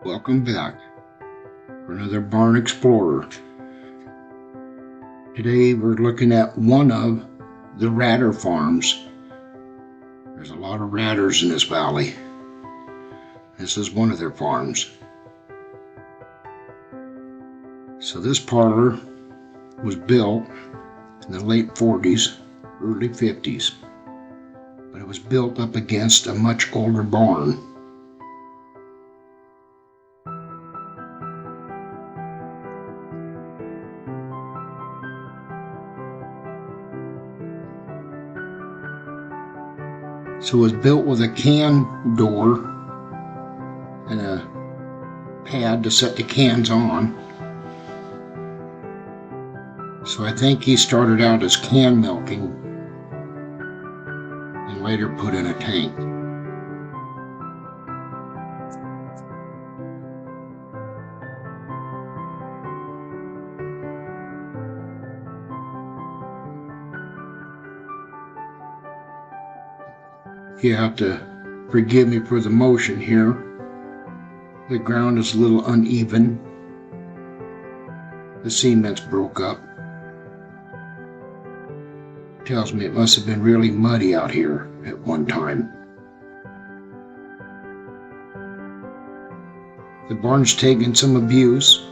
Welcome back for another Barn Explorer. Today we're looking at one of the Radder Farms. There's a lot of radders in this valley. This is one of their farms. So this parlor was built in the late 40s, early 50s, but it was built up against a much older barn. So it was built with a can door and a pad to set the cans on. So I think he started out as can milking and later put in a tank. You have to forgive me for the motion here. The ground is a little uneven. The cement's broke up. Tells me it must have been really muddy out here at one time. The barn's taken some abuse.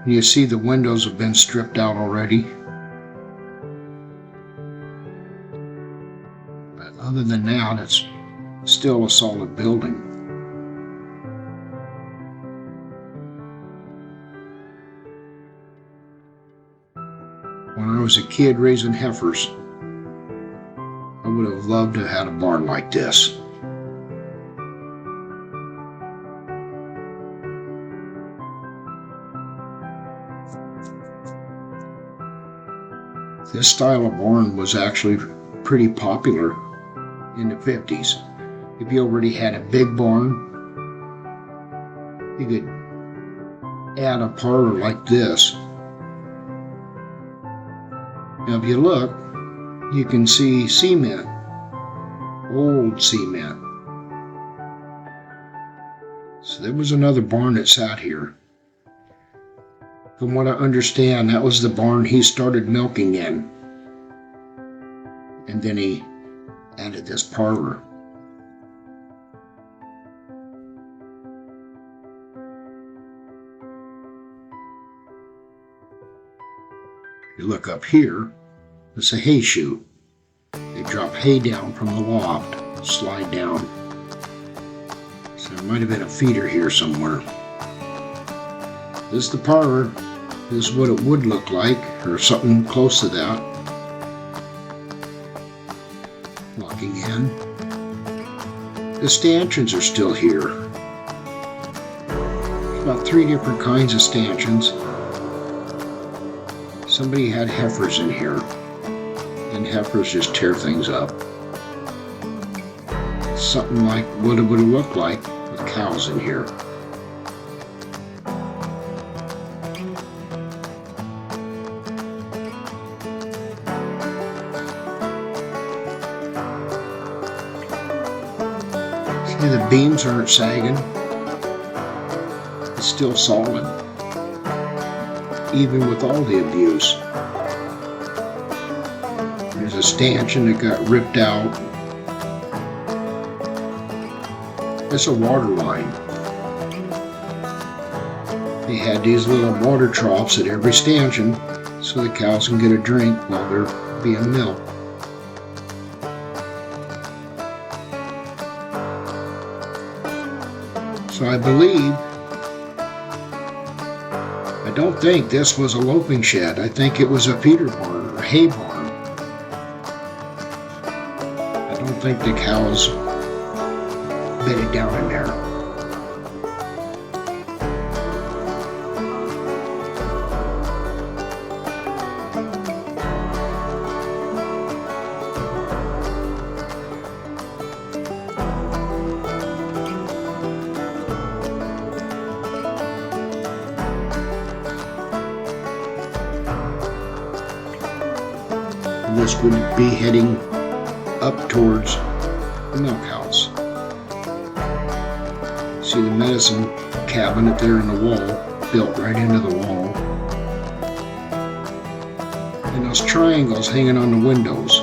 You see the windows have been stripped out already. Other than that, it's still a solid building. When I was a kid raising heifers, I would have loved to have had a barn like this. This style of barn was actually pretty popular in the 50s. If you already had a big barn, you could add a parlor like this. Now if you look, you can see cement, old cement. So there was another barn that sat here. From what I understand, that was the barn he started milking in. And then he added this parlor. You look up here, it's a hay chute. They drop hay down from the loft, slide down. So there might have been a feeder here somewhere. This is the parlor. This is what it would look like, or something close to that. Walking in. The stanchions are still here. There's about 3 different kinds of stanchions. Somebody had heifers in here, and heifers just tear things up. Something like what it would look like with cows in here. See, the beams aren't sagging. It's still solid, even with all the abuse. There's a stanchion that got ripped out. It's a water line. They had these little water troughs at every stanchion so the cows can get a drink while they're being milked. So I don't think this was a loping shed. I think it was a feeder barn or a hay barn. I don't think the cows bedded down in there. This would be heading up towards the milk house. So See the medicine cabinet there in the wall, built right into the wall. And those triangles hanging on the windows.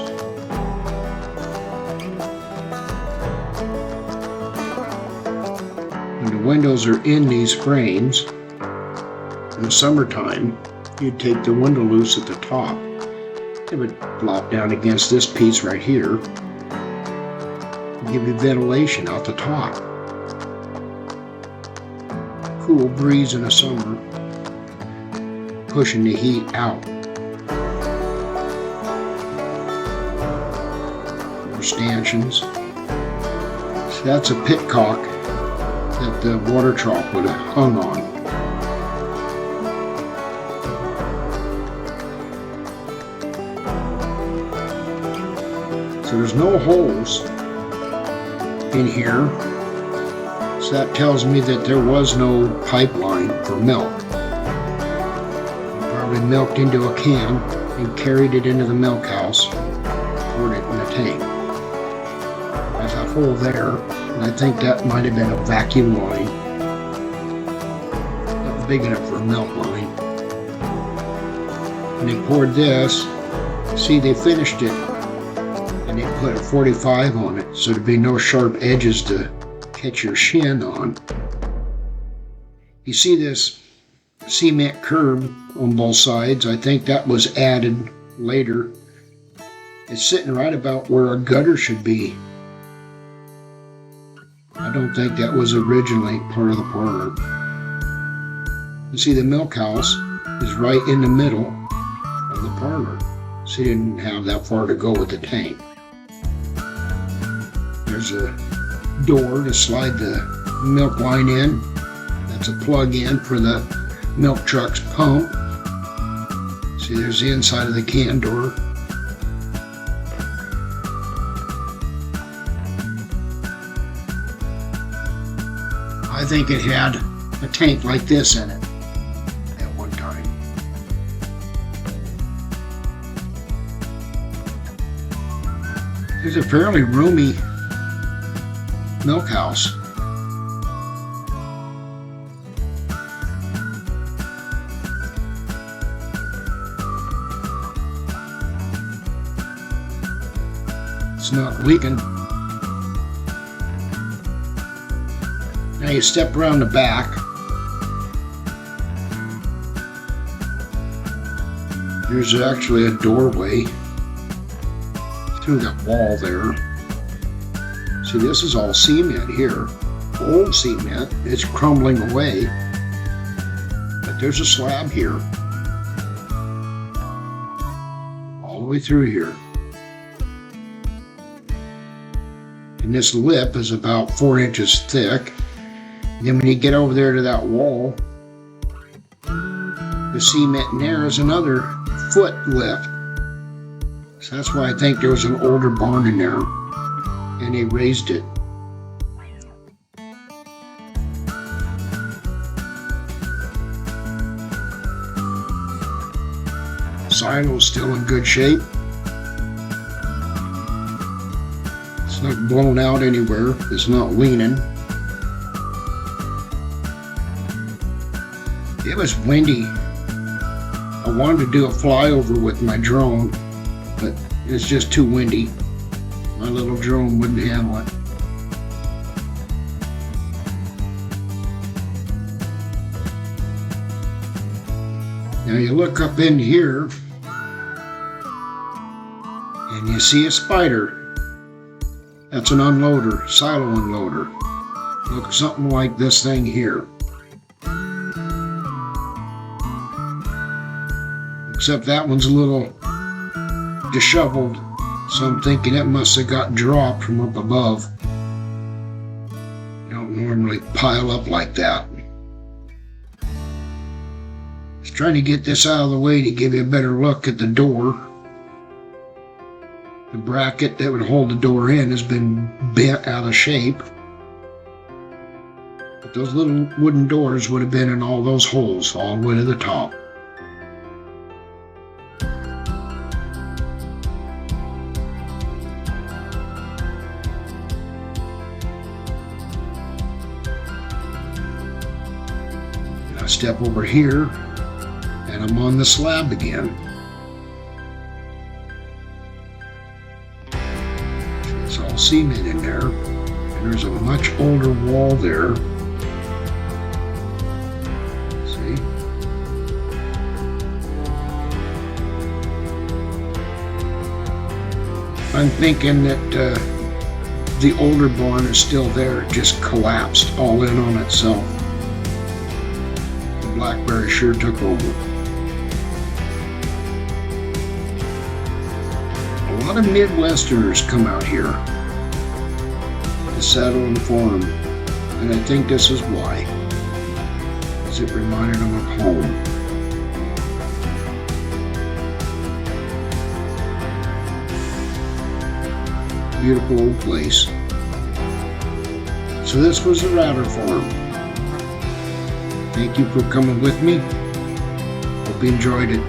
When the windows are in these frames, in the summertime, you'd take the window loose at the top. It would flop down against this piece right here and give you ventilation out the top. Cool breeze in the summer, pushing the heat out. More stanchions. So that's a pitcock that the water trough would have hung on. So there's no holes in here, so that tells me that there was no pipeline for milk. You probably milked into a can and carried it into the milk house, poured it in the tank. There's a hole there, and I think that might have been a vacuum line, not big enough for a milk line. And they poured this. See, they finished it. And they put a 45 on it, so there'd be no sharp edges to catch your shin on. You see this cement curb on both sides. I think that was added later. It's sitting right about where a gutter should be. I don't think that was originally part of the parlor. You see the milk house is right in the middle of the parlor, so you didn't have that far to go with the tank. There's a door to slide the milk line in. That's a plug-in for the milk truck's pump. See, there's the inside of the can door. I think it had a tank like this in it at one time. There's a fairly roomy milk house. It's not leaking. Now you step around the back. There's actually a doorway through that wall there. See, this is all cement here, old cement. It's crumbling away, but there's a slab here, all the way through here. And this lip is about 4 inches thick. And then when you get over there to that wall, the cement in there is another foot lip. So that's why I think there was an older barn in there, and they raised it. Silo's still in good shape. It's not blown out anywhere. It's not leaning. It was windy. I wanted to do a flyover with my drone, but it's just too windy. My little drone wouldn't handle it. Now you look up in here and you see a spider. That's an unloader, silo unloader. Looks something like this thing here. Except that one's a little disheveled, so I'm thinking it must have got dropped from up above. You don't normally pile up like that. Just trying to get this out of the way to give you a better look at the door. The bracket that would hold the door in has been bent out of shape. But those little wooden doors would have been in all those holes all the way to the top. Step over here, and I'm on the slab again. It's all cement in there, and there's a much older wall there. See? I'm thinking that the older barn is still there. It just collapsed all in on itself. The blackberry sure took over. A lot of Midwesterners come out here to settle and farm, and I think this is why, because it reminded them of home. Beautiful old place. So this was the Radder Farm. Thank you for coming with me. Hope you enjoyed it.